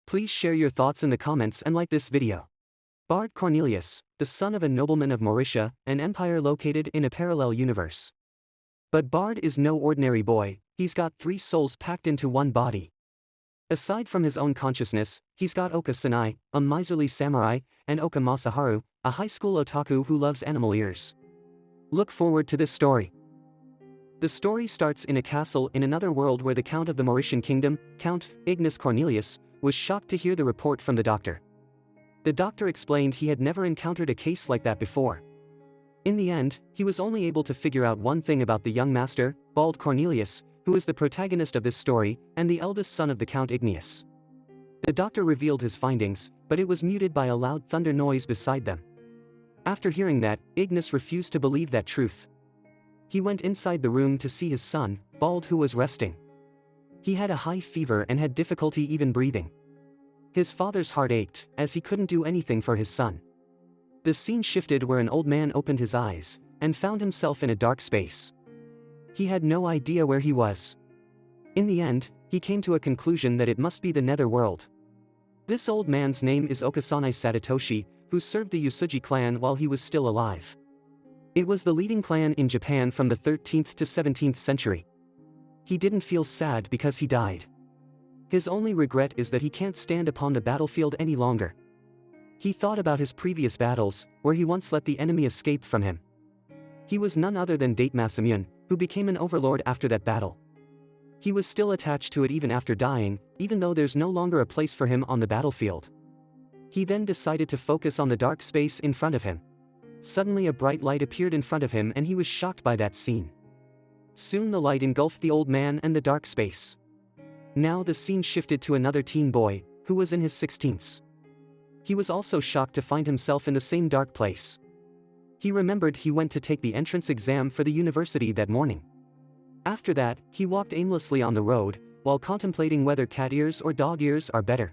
Please share your thoughts in the comments and like this video. Balud Cornelius, the son of a nobleman of Mauricia, an empire located in a parallel universe. But Balud is no ordinary boy, he's got 3 souls packed into one body. Aside from his own consciousness, he's got Oka Sadatoshi, a miserly samurai, and Oka Masaharu, a high school otaku who loves animal ears. Look forward to this story. The story starts in a castle in another world where the Count of the Mauritian kingdom, Count Balud Cornelius, was shocked to hear the report from the doctor. The doctor explained he had never encountered a case like that before. In the end, he was only able to figure out one thing about the young master, Balud Cornelius, who is the protagonist of this story, and the eldest son of the Count Igneous. The doctor revealed his findings, but it was muted by a loud thunder noise beside them. After hearing that, Igneous refused to believe that truth. He went inside the room to see his son, Balud, who was resting. He had a high fever and had difficulty even breathing. His father's heart ached, as he couldn't do anything for his son. The scene shifted where an old man opened his eyes, and found himself in a dark space. He had no idea where he was. In the end, he came to a conclusion that it must be the nether world. This old man's name is Oka Sadatoshi, who served the Usugi clan while he was still alive. It was the leading clan in Japan from the 13th to 17th century. He didn't feel sad because he died. His only regret is that he can't stand upon the battlefield any longer. He thought about his previous battles, where he once let the enemy escape from him. He was none other than Date Masamune, who became an overlord after that battle. He was still attached to it even after dying, even though there's no longer a place for him on the battlefield. He then decided to focus on the dark space in front of him. Suddenly a bright light appeared in front of him and he was shocked by that scene. Soon the light engulfed the old man and the dark space. Now the scene shifted to another teen boy, who was in his 16s. He was also shocked to find himself in the same dark place. He remembered he went to take the entrance exam for the university that morning. After that, he walked aimlessly on the road, while contemplating whether cat ears or dog ears are better.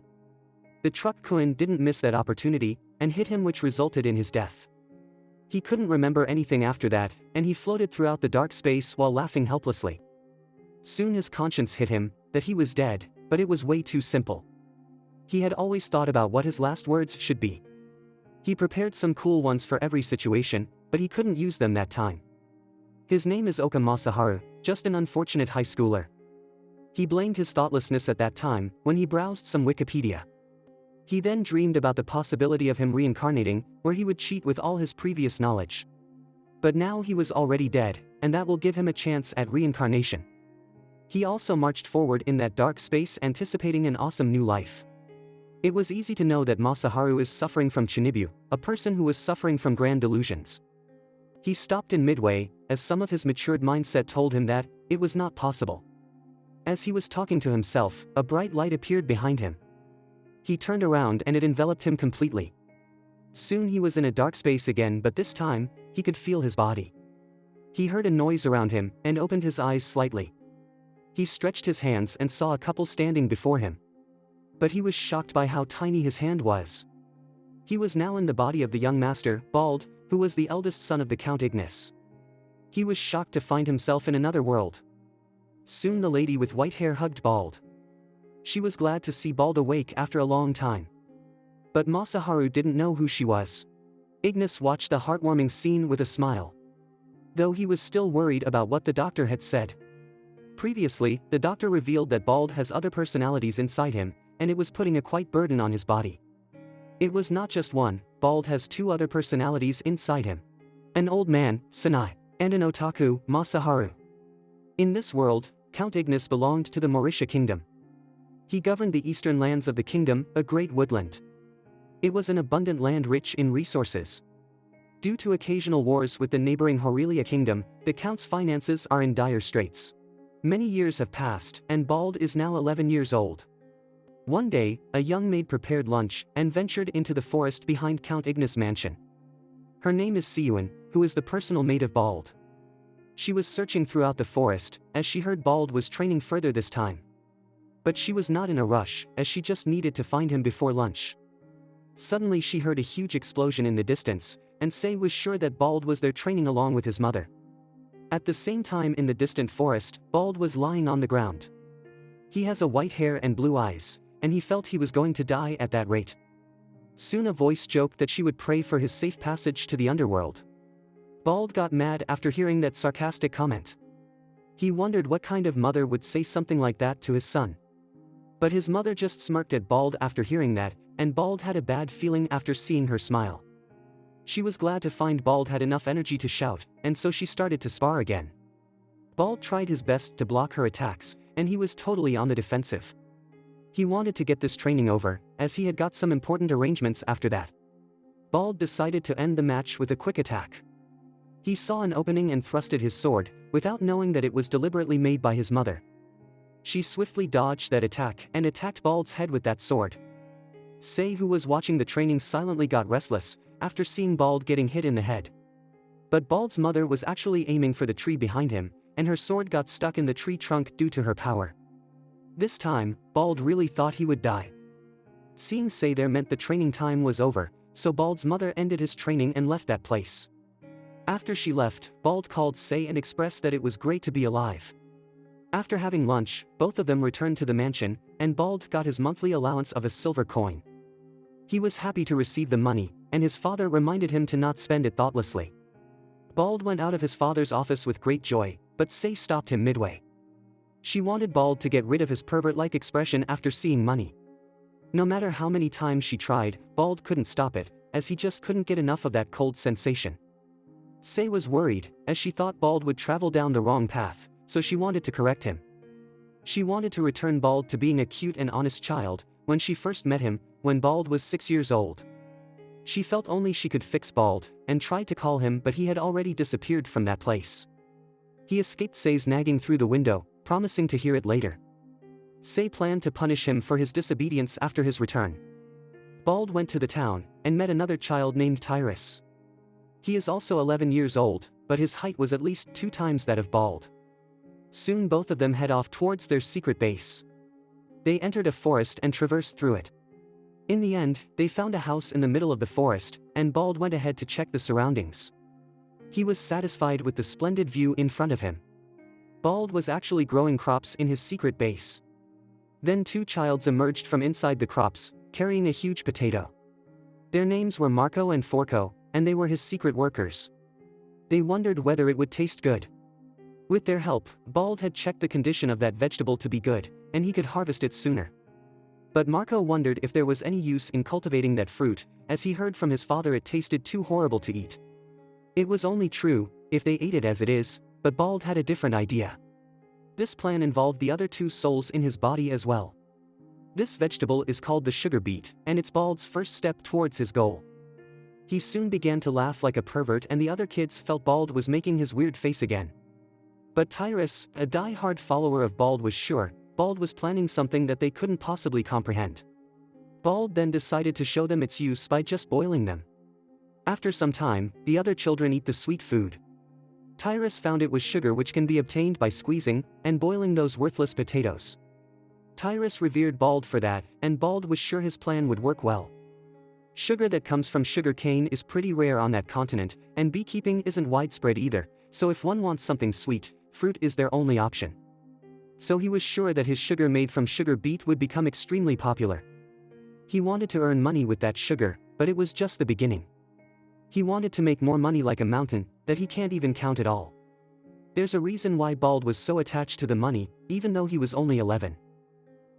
The truck Kuin didn't miss that opportunity, and hit him, which resulted in his death. He couldn't remember anything after that, and he floated throughout the dark space while laughing helplessly. Soon his conscience hit him, that he was dead, but it was way too simple. He had always thought about what his last words should be. He prepared some cool ones for every situation, but he couldn't use them that time. His name is Oka Masaharu, just an unfortunate high schooler. He blamed his thoughtlessness at that time, when he browsed some Wikipedia. He then dreamed about the possibility of him reincarnating, where he would cheat with all his previous knowledge. But now he was already dead, and that will give him a chance at reincarnation. He also marched forward in that dark space, anticipating an awesome new life. It was easy to know that Masaharu is suffering from Chinibu, a person who was suffering from grand delusions. He stopped in midway, as some of his matured mindset told him that it was not possible. As he was talking to himself, a bright light appeared behind him. He turned around and it enveloped him completely. Soon he was in a dark space again, but this time, he could feel his body. He heard a noise around him, and opened his eyes slightly. He stretched his hands and saw a couple standing before him. But he was shocked by how tiny his hand was. He was now in the body of the young master, Balud, who was the eldest son of the Count Igneous. He was shocked to find himself in another world. Soon the lady with white hair hugged Balud. She was glad to see Balud awake after a long time. But Masaharu didn't know who she was. Igneous watched the heartwarming scene with a smile. Though he was still worried about what the doctor had said. Previously, the doctor revealed that Balud has other personalities inside him, and it was putting a quite burden on his body. It was not just one, Balud has 2 other personalities inside him. An old man, Sanai, and an otaku, Masaharu. In this world, Count Igneous belonged to the Mauricia kingdom. He governed the eastern lands of the kingdom, a great woodland. It was an abundant land rich in resources. Due to occasional wars with the neighboring Horelia kingdom, the Count's finances are in dire straits. Many years have passed, and Balud is now 11 years old. One day, a young maid prepared lunch, and ventured into the forest behind Count Igneous' mansion. Her name is Siyuan, who is the personal maid of Balud. She was searching throughout the forest, as she heard Balud was training further this time. But she was not in a rush, as she just needed to find him before lunch. Suddenly she heard a huge explosion in the distance, and Sei was sure that Balud was there training along with his mother. At the same time, in the distant forest, Balud was lying on the ground. He has a white hair and blue eyes, and he felt he was going to die at that rate. Soon a voice joked that she would pray for his safe passage to the underworld. Bald got mad after hearing that sarcastic comment. He wondered what kind of mother would say something like that to his son. But his mother just smirked at Bald after hearing that, and Bald had a bad feeling after seeing her smile. She was glad to find Bald had enough energy to shout, and so she started to spar again. Bald tried his best to block her attacks, and he was totally on the defensive. He wanted to get this training over, as he had got some important arrangements after that. Bald decided to end the match with a quick attack. He saw an opening and thrusted his sword, without knowing that it was deliberately made by his mother. She swiftly dodged that attack and attacked Bald's head with that sword. Sei, who was watching the training, silently got restless after seeing Bald getting hit in the head. But Bald's mother was actually aiming for the tree behind him, and her sword got stuck in the tree trunk due to her power. This time, Bald really thought he would die. Seeing Sei there meant the training time was over, so Bald's mother ended his training and left that place. After she left, Bald called Sei and expressed that it was great to be alive. After having lunch, both of them returned to the mansion, and Bald got his monthly allowance of a silver coin. He was happy to receive the money, and his father reminded him to not spend it thoughtlessly. Bald went out of his father's office with great joy, but Sei stopped him midway. She wanted Bald to get rid of his pervert-like expression after seeing money. No matter how many times she tried, Bald couldn't stop it, as he just couldn't get enough of that cold sensation. Sei was worried, as she thought Bald would travel down the wrong path, so she wanted to correct him. She wanted to return Bald to being a cute and honest child, when she first met him, when Bald was 6 years old. She felt only she could fix Bald, and tried to call him, but he had already disappeared from that place. He escaped Sei's nagging through the window, promising to hear it later. Sei planned to punish him for his disobedience after his return. Bald went to the town, and met another child named Tyrus. He is also 11 years old, but his height was at least 2 times that of Bald. Soon both of them head off towards their secret base. They entered a forest and traversed through it. In the end, they found a house in the middle of the forest, and Bald went ahead to check the surroundings. He was satisfied with the splendid view in front of him. Bald was actually growing crops in his secret base. Then 2 childs emerged from inside the crops, carrying a huge potato. Their names were Marco and Forco, and they were his secret workers. They wondered whether it would taste good. With their help, Bald had checked the condition of that vegetable to be good, and he could harvest it sooner. But Marco wondered if there was any use in cultivating that fruit, as he heard from his father it tasted too horrible to eat. It was only true, if they ate it as it is, but Bald had a different idea. This plan involved the other 2 souls in his body as well. This vegetable is called the sugar beet, and it's Bald's first step towards his goal. He soon began to laugh like a pervert, and the other kids felt Bald was making his weird face again. But Tyrus, a die-hard follower of Bald, was sure Bald was planning something that they couldn't possibly comprehend. Bald then decided to show them its use by just boiling them. After some time, the other children eat the sweet food. Tyrus found it was sugar which can be obtained by squeezing and boiling those worthless potatoes. Tyrus revered Bald for that, and Bald was sure his plan would work well. Sugar that comes from sugar cane is pretty rare on that continent, and beekeeping isn't widespread either, so if one wants something sweet, fruit is their only option. So he was sure that his sugar made from sugar beet would become extremely popular. He wanted to earn money with that sugar, but it was just the beginning. He wanted to make more money like a mountain, that he can't even count it all. There's a reason why Bald was so attached to the money, even though he was only 11.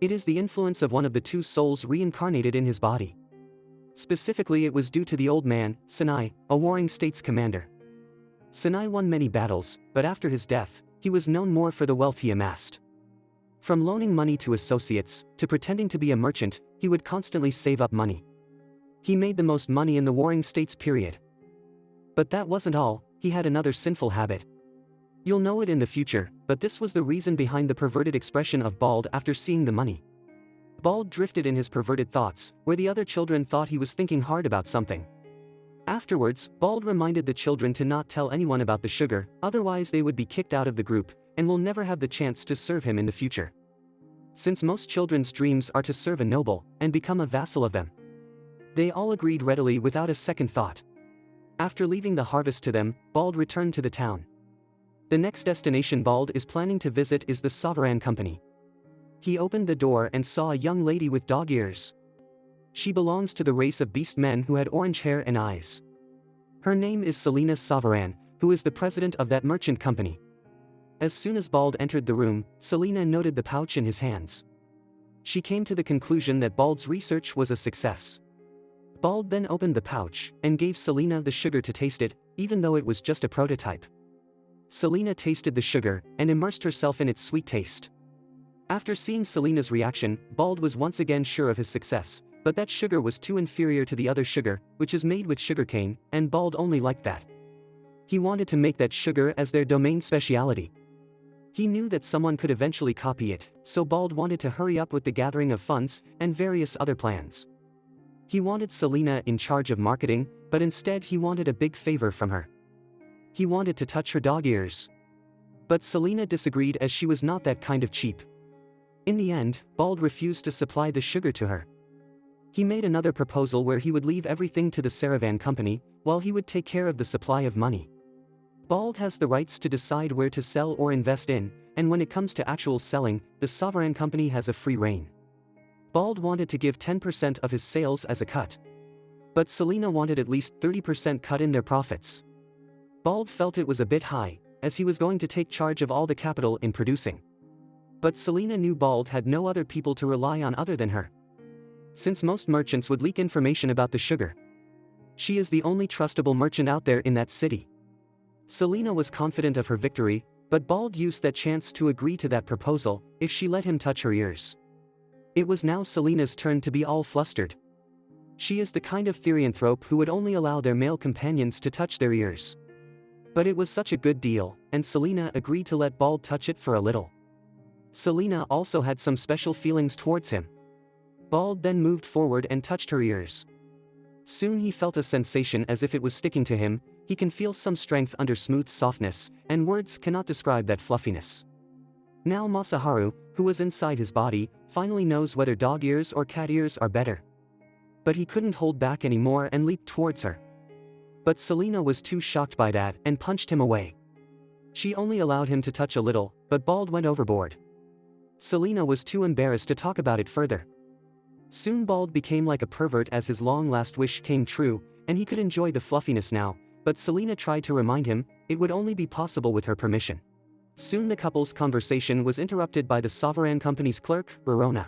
It is the influence of one of the 2 souls reincarnated in his body. Specifically, it was due to the old man, Sanai, a warring states commander. Sanai won many battles, but after his death, he was known more for the wealth he amassed. From loaning money to associates, to pretending to be a merchant, he would constantly save up money. He made the most money in the warring states period. But that wasn't all, he had another sinful habit. You'll know it in the future, but this was the reason behind the perverted expression of Bald after seeing the money. Bald drifted in his perverted thoughts, where the other children thought he was thinking hard about something. Afterwards, Bald reminded the children to not tell anyone about the sugar, otherwise they would be kicked out of the group, and will never have the chance to serve him in the future. Since most children's dreams are to serve a noble, and become a vassal of them. They all agreed readily without a second thought. After leaving the harvest to them, Bald returned to the town. The next destination Bald is planning to visit is the Sovereign Company. He opened the door and saw a young lady with dog ears. She belongs to the race of beast men who had orange hair and eyes. Her name is Selena Sovereign, who is the president of that merchant company. As soon as Bald entered the room, Selena noted the pouch in his hands. She came to the conclusion that Bald's research was a success. Bald then opened the pouch and gave Selena the sugar to taste it, even though it was just a prototype. Selena tasted the sugar and immersed herself in its sweet taste. After seeing Selena's reaction, Bald was once again sure of his success, but that sugar was too inferior to the other sugar, which is made with sugarcane, and Bald only liked that. He wanted to make that sugar as their domain speciality. He knew that someone could eventually copy it, so Bald wanted to hurry up with the gathering of funds and various other plans. He wanted Selena in charge of marketing, but instead he wanted a big favor from her. He wanted to touch her dog ears. But Selena disagreed as she was not that kind of cheap. In the end, Bald refused to supply the sugar to her. He made another proposal where he would leave everything to the Saravan company, while he would take care of the supply of money. Bald has the rights to decide where to sell or invest in, and when it comes to actual selling, the Sovereign company has a free rein. Bald wanted to give 10% of his sales as a cut. But Selena wanted at least 30% cut in their profits. Bald felt it was a bit high, as he was going to take charge of all the capital in producing. But Selena knew Bald had no other people to rely on other than her. Since most merchants would leak information about the sugar. She is the only trustable merchant out there in that city. Selena was confident of her victory, but Bald used that chance to agree to that proposal if she let him touch her ears. It was now Selena's turn to be all flustered. She is the kind of therianthrope who would only allow their male companions to touch their ears. But it was such a good deal, and Selena agreed to let Bald touch it for a little. Selena also had some special feelings towards him. Bald then moved forward and touched her ears. Soon he felt a sensation as if it was sticking to him. He can feel some strength under smooth softness, and words cannot describe that fluffiness. Now Masaharu, who was inside his body, finally knows whether dog ears or cat ears are better. But he couldn't hold back anymore and leaped towards her. But Selena was too shocked by that and punched him away. She only allowed him to touch a little, but Bald went overboard. Selena was too embarrassed to talk about it further. Soon Bald became like a pervert as his long-last wish came true, and he could enjoy the fluffiness now, but Selena tried to remind him it would only be possible with her permission. Soon the couple's conversation was interrupted by the Sovereign company's clerk, Rorona.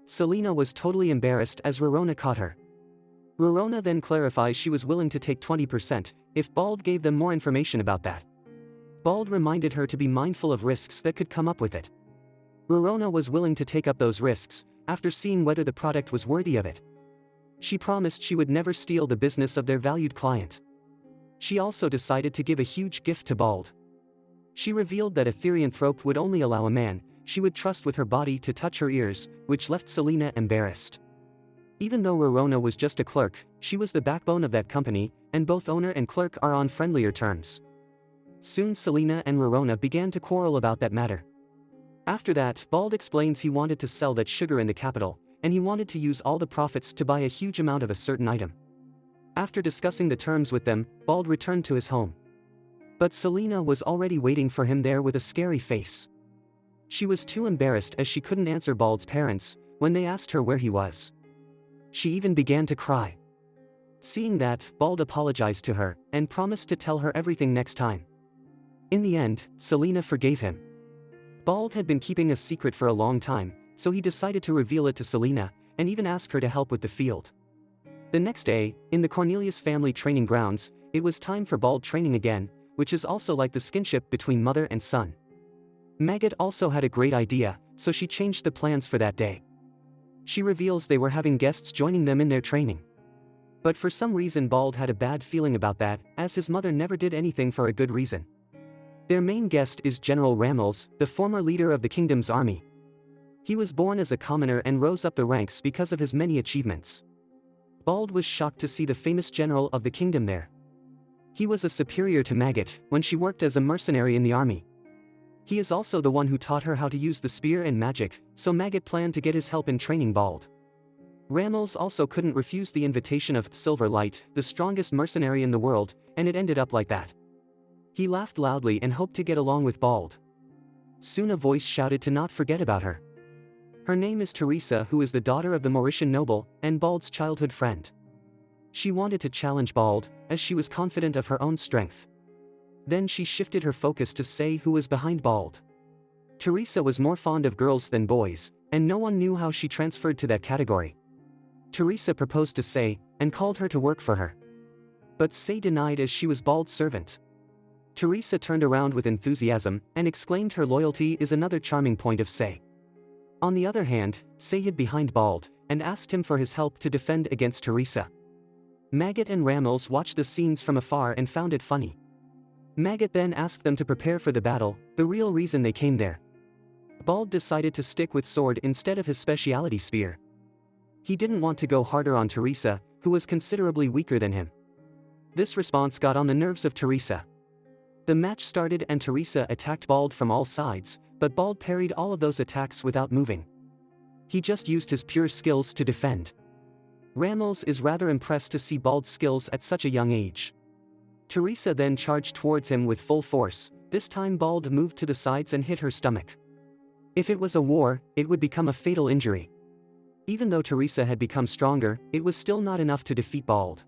Selena was totally embarrassed as Rorona caught her. Rorona then clarifies she was willing to take 20% if Bald gave them more information about that. Bald reminded her to be mindful of risks that could come up with it. Rorona was willing to take up those risks after seeing whether the product was worthy of it. She promised she would never steal the business of their valued client. She also decided to give a huge gift to Bald. She revealed that a therianthrope would only allow a man she would trust with her body to touch her ears, which left Selena embarrassed. Even though Rorona was just a clerk, she was the backbone of that company, and both owner and clerk are on friendlier terms. Soon Selena and Rorona began to quarrel about that matter. After that, Bald explains he wanted to sell that sugar in the capital, and he wanted to use all the profits to buy a huge amount of a certain item. After discussing the terms with them, Bald returned to his home. But Selena was already waiting for him there with a scary face. She was too embarrassed as she couldn't answer Bald's parents when they asked her where he was. She even began to cry. Seeing that, Bald apologized to her and promised to tell her everything next time. In the end, Selena forgave him. Bald had been keeping a secret for a long time, so he decided to reveal it to Selena and even ask her to help with the field. The next day, in the Cornelius family training grounds, it was time for Bald training again, which is also like the skinship between mother and son. Maggot also had a great idea, so she changed the plans for that day. She reveals they were having guests joining them in their training. But for some reason Bald had a bad feeling about that, as his mother never did anything for a good reason. Their main guest is General Ramels, the former leader of the kingdom's army. He was born as a commoner and rose up the ranks because of his many achievements. Bald was shocked to see the famous general of the kingdom there. He was a superior to Maggot when she worked as a mercenary in the army. He is also the one who taught her how to use the spear and magic, so Maggot planned to get his help in training Bald. Ramels also couldn't refuse the invitation of Silverlight, the strongest mercenary in the world, and it ended up like that. He laughed loudly and hoped to get along with Bald. Soon a voice shouted to not forget about her. Her name is Teresa, who is the daughter of the Mauritian noble, and Bald's childhood friend. She wanted to challenge Bald, as she was confident of her own strength. Then she shifted her focus to Sei, who was behind Bald. Teresa was more fond of girls than boys, and no one knew how she transferred to that category. Teresa proposed to Sei, and called her to work for her. But Sei denied, as she was Bald's servant. Teresa turned around with enthusiasm, and exclaimed her loyalty is another charming point of Sei. On the other hand, Sei hid behind Bald, and asked him for his help to defend against Teresa. Maggot and Ramels watched the scenes from afar and found it funny. Maggot then asked them to prepare for the battle, the real reason they came there. Bald decided to stick with sword instead of his specialty spear. He didn't want to go harder on Teresa, who was considerably weaker than him. This response got on the nerves of Teresa. The match started and Teresa attacked Bald from all sides, but Bald parried all of those attacks without moving. He just used his pure skills to defend. Ramels is rather impressed to see Bald's skills at such a young age. Teresa then charged towards him with full force. This time Bald moved to the sides and hit her stomach. If it was a war, it would become a fatal injury. Even though Teresa had become stronger, it was still not enough to defeat Bald.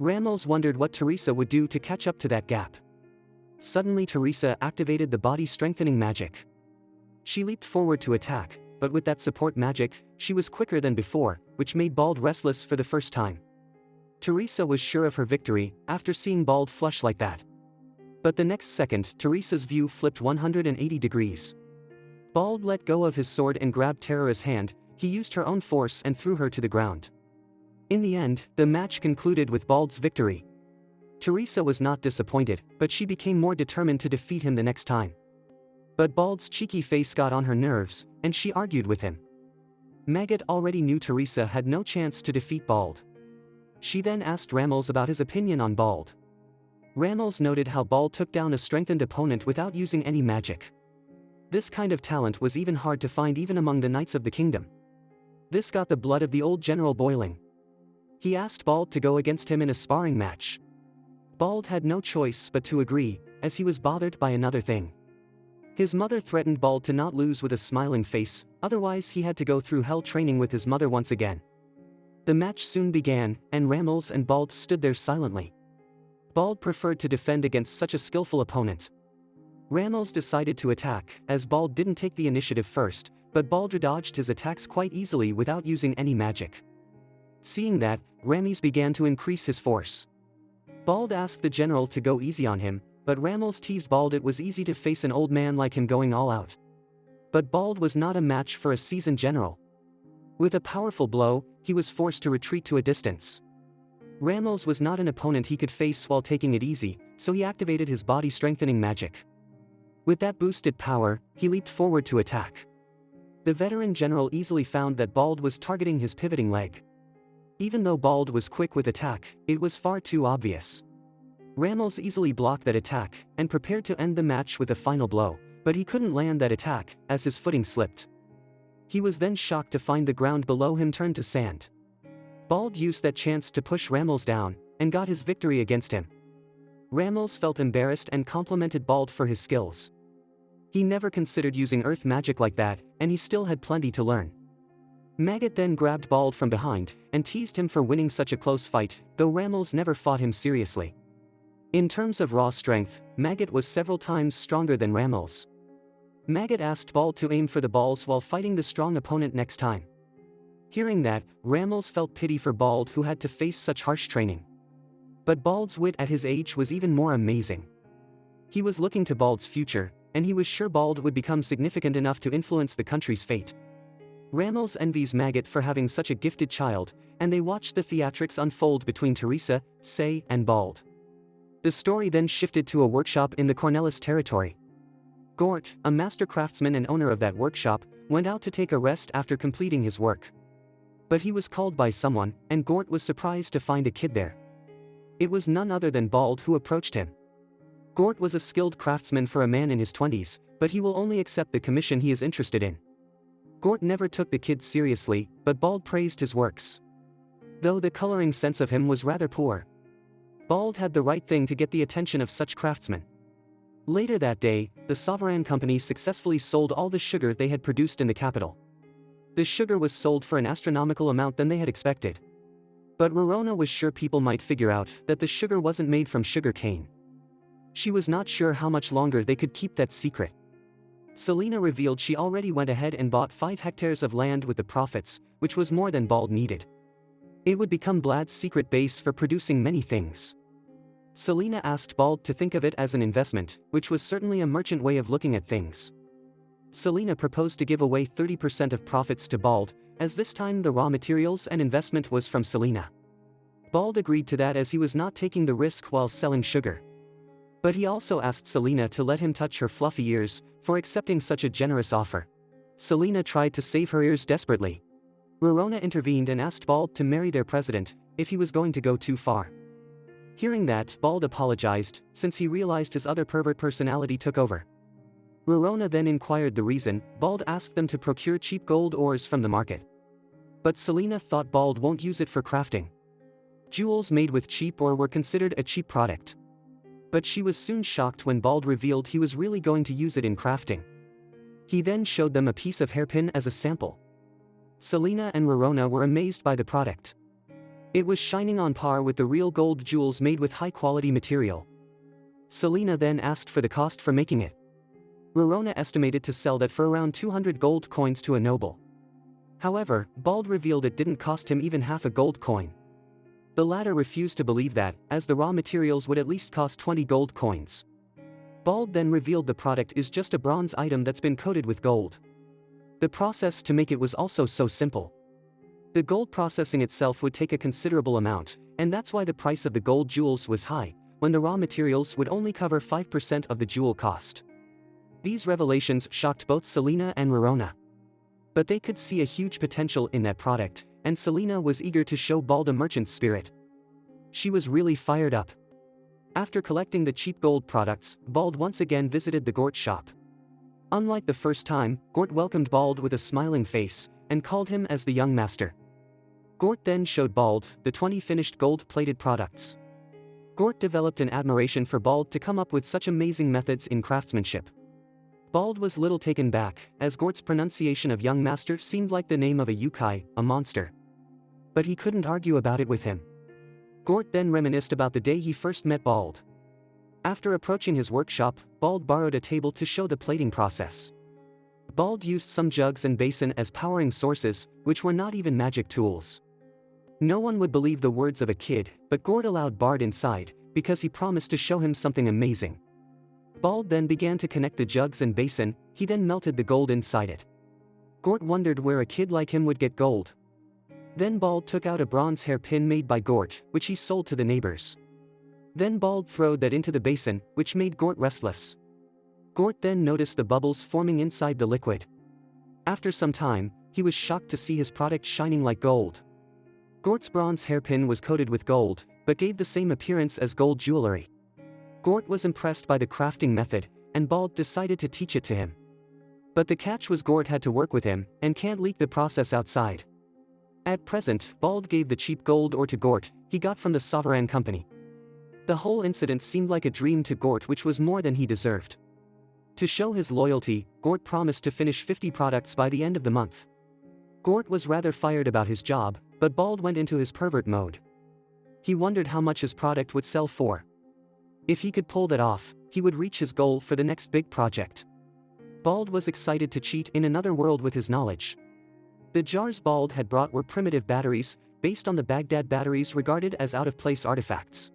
Ramels wondered what Teresa would do to catch up to that gap. Suddenly Teresa activated the body strengthening magic. She leaped forward to attack, but with that support magic, she was quicker than before, which made Bald restless for the first time. Teresa was sure of her victory after seeing Bald flush like that. But the next second, Teresa's view flipped 180 degrees. Bald let go of his sword and grabbed Terra's hand. He used her own force and threw her to the ground. In the end, the match concluded with Bald's victory. Teresa was not disappointed, but she became more determined to defeat him the next time. But Bald's cheeky face got on her nerves, and she argued with him. Maggot already knew Teresa had no chance to defeat Bald. She then asked Ramels about his opinion on Bald. Ramels noted how Bald took down a strengthened opponent without using any magic. This kind of talent was even hard to find even among the knights of the kingdom. This got the blood of the old general boiling. He asked Bald to go against him in a sparring match. Bald had no choice but to agree, as he was bothered by another thing. His mother threatened Bald to not lose with a smiling face, otherwise he had to go through hell training with his mother once again. The match soon began, and Ramels and Bald stood there silently. Bald preferred to defend against such a skillful opponent. Ramels decided to attack, as Bald didn't take the initiative first, but Bald dodged his attacks quite easily without using any magic. Seeing that, Ramels began to increase his force. Bald asked the general to go easy on him, but Ramels teased Bald it was easy to face an old man like him going all out. But Bald was not a match for a seasoned general. With a powerful blow, he was forced to retreat to a distance. Ramels was not an opponent he could face while taking it easy, so he activated his body strengthening magic. With that boosted power, he leaped forward to attack. The veteran general easily found that Bald was targeting his pivoting leg. Even though Bald was quick with attack, it was far too obvious. Ramels easily blocked that attack, and prepared to end the match with a final blow, but he couldn't land that attack, as his footing slipped. He was then shocked to find the ground below him turned to sand. Bald used that chance to push Ramels down, and got his victory against him. Ramels felt embarrassed and complimented Bald for his skills. He never considered using earth magic like that, and he still had plenty to learn. Maggot then grabbed Bald from behind, and teased him for winning such a close fight, though Ramels never fought him seriously. In terms of raw strength, Maggot was several times stronger than Ramels. Maggot asked Bald to aim for the balls while fighting the strong opponent next time. Hearing that, Ramels felt pity for Bald, who had to face such harsh training. But Bald's wit at his age was even more amazing. He was looking to Bald's future, and he was sure Bald would become significant enough to influence the country's fate. Ramels envies Maggot for having such a gifted child, and they watched the theatrics unfold between Teresa, Sei, and Bald. The story then shifted to a workshop in the Cornelius territory. Gort, a master craftsman and owner of that workshop, went out to take a rest after completing his work. But he was called by someone, and Gort was surprised to find a kid there. It was none other than Bald who approached him. Gort was a skilled craftsman for a man in his 20s, but he will only accept the commission he is interested in. Gort never took the kid seriously, but Bald praised his works. Though the coloring sense of him was rather poor, Bald had the right thing to get the attention of such craftsmen. Later that day, the Sovereign Company successfully sold all the sugar they had produced in the capital. The sugar was sold for an astronomical amount than they had expected. But Rorona was sure people might figure out that the sugar wasn't made from sugar cane. She was not sure how much longer they could keep that secret. Selena revealed she already went ahead and bought 5 hectares of land with the profits, which was more than Balud needed. It would become Blad's secret base for producing many things. Selena asked Balud to think of it as an investment, which was certainly a merchant way of looking at things. Selena proposed to give away 30% of profits to Balud, as this time the raw materials and investment was from Selena. Balud agreed to that as he was not taking the risk while selling sugar. But he also asked Selena to let him touch her fluffy ears, for accepting such a generous offer. Selena tried to save her ears desperately. Rorona intervened and asked Balud to marry their president, if he was going to go too far. Hearing that, Balud apologized, since he realized his other pervert personality took over. Rorona then inquired the reason. Balud asked them to procure cheap gold ores from the market. But Selena thought Balud won't use it for crafting. Jewels made with cheap ore were considered a cheap product. But she was soon shocked when Balud revealed he was really going to use it in crafting. He then showed them a piece of hairpin as a sample. Selena and Rorona were amazed by the product. It was shining on par with the real gold jewels made with high-quality material. Selena then asked for the cost for making it. Rorona estimated to sell that for around 200 gold coins to a noble. However, Balud revealed it didn't cost him even half a gold coin. The latter refused to believe that, as the raw materials would at least cost 20 gold coins. Balud then revealed the product is just a bronze item that's been coated with gold. The process to make it was also so simple. The gold processing itself would take a considerable amount, and that's why the price of the gold jewels was high, when the raw materials would only cover 5% of the jewel cost. These revelations shocked both Selena and Rorona. But they could see a huge potential in that product, and Selena was eager to show Balud a merchant's spirit. She was really fired up. After collecting the cheap gold products, Balud once again visited the Gort shop. Unlike the first time, Gort welcomed Balud with a smiling face, and called him as the young master. Gort then showed Balud the 20 finished gold-plated products. Gort developed an admiration for Balud to come up with such amazing methods in craftsmanship. Balud was little taken back, as Gort's pronunciation of young master seemed like the name of a yokai, a monster. But he couldn't argue about it with him. Gort then reminisced about the day he first met Balud. After approaching his workshop, Balud borrowed a table to show the plating process. Balud used some jugs and basin as powering sources, which were not even magic tools. No one would believe the words of a kid, but Gort allowed Bard inside, because he promised to show him something amazing. Balud then began to connect the jugs and basin. He then melted the gold inside it. Gort wondered where a kid like him would get gold. Then Balud took out a bronze hairpin made by Gort, which he sold to the neighbors. Then Balud throwed that into the basin, which made Gort restless. Gort then noticed the bubbles forming inside the liquid. After some time, he was shocked to see his product shining like gold. Gort's bronze hairpin was coated with gold, but gave the same appearance as gold jewelry. Gort was impressed by the crafting method, and Balud decided to teach it to him. But the catch was Gort had to work with him, and can't leak the process outside. At present, Balud gave the cheap gold ore to Gort he got from the sovereign company. The whole incident seemed like a dream to Gort, which was more than he deserved. To show his loyalty, Gort promised to finish 50 products by the end of the month. Gort was rather fired about his job, but Balud went into his pervert mode. He wondered how much his product would sell for. If he could pull that off, he would reach his goal for the next big project. Balud was excited to cheat in another world with his knowledge. The jars Balud had brought were primitive batteries, based on the Baghdad batteries regarded as out-of-place artifacts.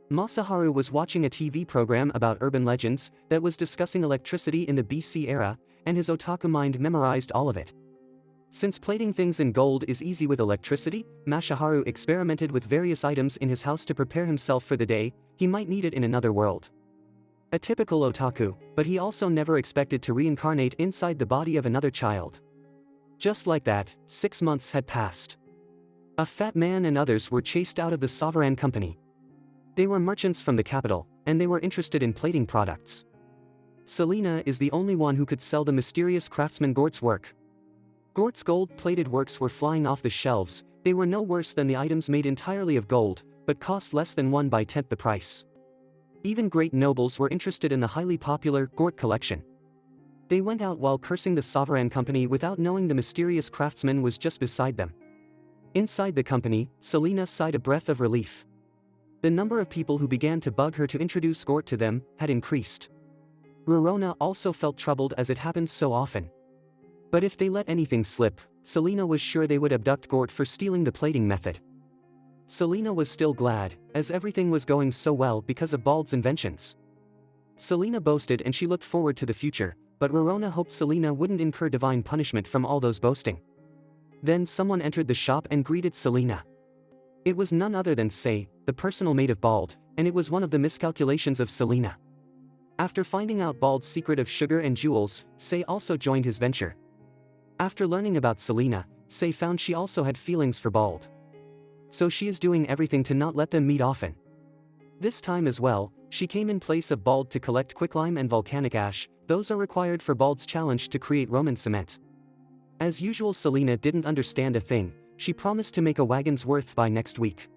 Masaharu was watching a TV program about urban legends that was discussing electricity in the BC era, and his otaku mind memorized all of it. Since plating things in gold is easy with electricity, Masaharu experimented with various items in his house to prepare himself for the day he might need it in another world. A typical otaku, but he also never expected to reincarnate inside the body of another child. Just like that, 6 months had passed. A fat man and others were chased out of the sovereign company. They were merchants from the capital, and they were interested in plating products. Selena is the only one who could sell the mysterious craftsman Gort's work. Gort's gold-plated works were flying off the shelves. They were no worse than the items made entirely of gold, but cost less than 1/10 the price. Even great nobles were interested in the highly popular Gort collection. They went out while cursing the sovereign company without knowing the mysterious craftsman was just beside them. Inside the company, Selena sighed a breath of relief. The number of people who began to bug her to introduce Gort to them had increased. Rorona also felt troubled as it happens so often. But if they let anything slip, Selena was sure they would abduct Gort for stealing the plating method. Selena was still glad, as everything was going so well because of Bald's inventions. Selena boasted and she looked forward to the future, but Rorona hoped Selena wouldn't incur divine punishment from all those boasting. Then someone entered the shop and greeted Selena. It was none other than Sei, the personal maid of Bald, and it was one of the miscalculations of Selena. After finding out Bald's secret of sugar and jewels, Sei also joined his venture. After learning about Selena, Sei found she also had feelings for Bald. So she is doing everything to not let them meet often. This time as well, she came in place of Bald to collect quicklime and volcanic ash. Those are required for Bald's challenge to create Roman cement. As usual, Selena didn't understand a thing. She promised to make a wagon's worth by next week.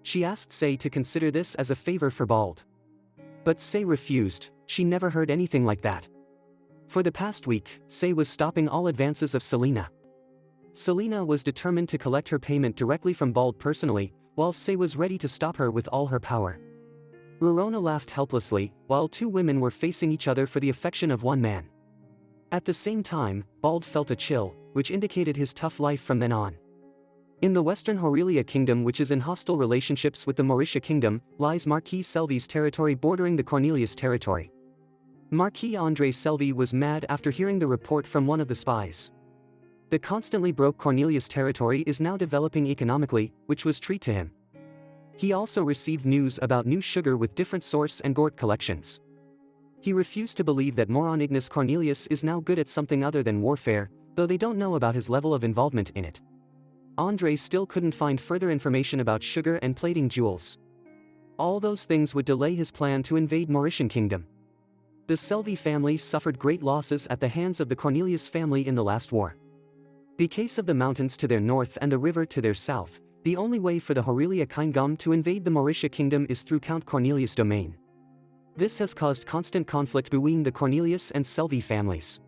She asked Sei to consider this as a favor for Bald. But Sei refused. She never heard anything like that. For the past week, Sei was stopping all advances of Selena. Selena was determined to collect her payment directly from Bald personally, while Sei was ready to stop her with all her power. Rorona laughed helplessly, while two women were facing each other for the affection of one man. At the same time, Bald felt a chill, which indicated his tough life from then on. In the Western Horelia Kingdom, which is in hostile relationships with the Mauricia Kingdom, lies Marquis Selvi's territory bordering the Cornelius territory. Marquis André Selvi was mad after hearing the report from one of the spies. The constantly broke Cornelius territory is now developing economically, which was treat to him. He also received news about new sugar with different source and Gort collections. He refused to believe that moron Ignis Cornelius is now good at something other than warfare, though they don't know about his level of involvement in it. André still couldn't find further information about sugar and plating jewels. All those things would delay his plan to invade Mauritian Kingdom. The Selvi family suffered great losses at the hands of the Cornelius family in the last war. Because of the mountains to their north and the river to their south, the only way for the Horelia Kingdom to invade the Mauricia Kingdom is through Count Cornelius' domain. This has caused constant conflict between the Cornelius and Selvi families.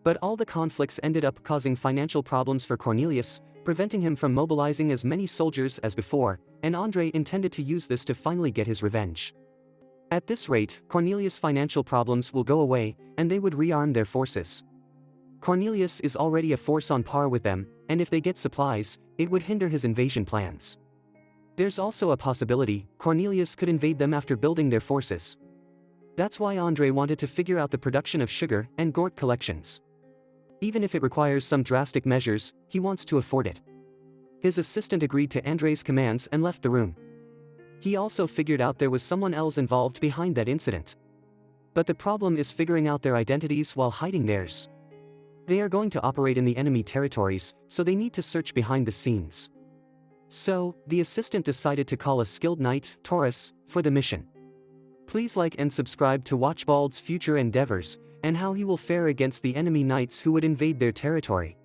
But all the conflicts ended up causing financial problems for Cornelius, preventing him from mobilizing as many soldiers as before, and André intended to use this to finally get his revenge. At this rate, Cornelius' financial problems will go away, and they would rearm their forces. Cornelius is already a force on par with them, and if they get supplies, it would hinder his invasion plans. There's also a possibility Cornelius could invade them after building their forces. That's why André wanted to figure out the production of sugar and Gort collections. Even if it requires some drastic measures, he wants to afford it. His assistant agreed to André's commands and left the room. He also figured out there was someone else involved behind that incident. But the problem is figuring out their identities while hiding theirs. They are going to operate in the enemy territories, so they need to search behind the scenes. So, the assistant decided to call a skilled knight, Taurus, for the mission. Please like and subscribe to watch Bald's future endeavors, and how he will fare against the enemy knights who would invade their territory.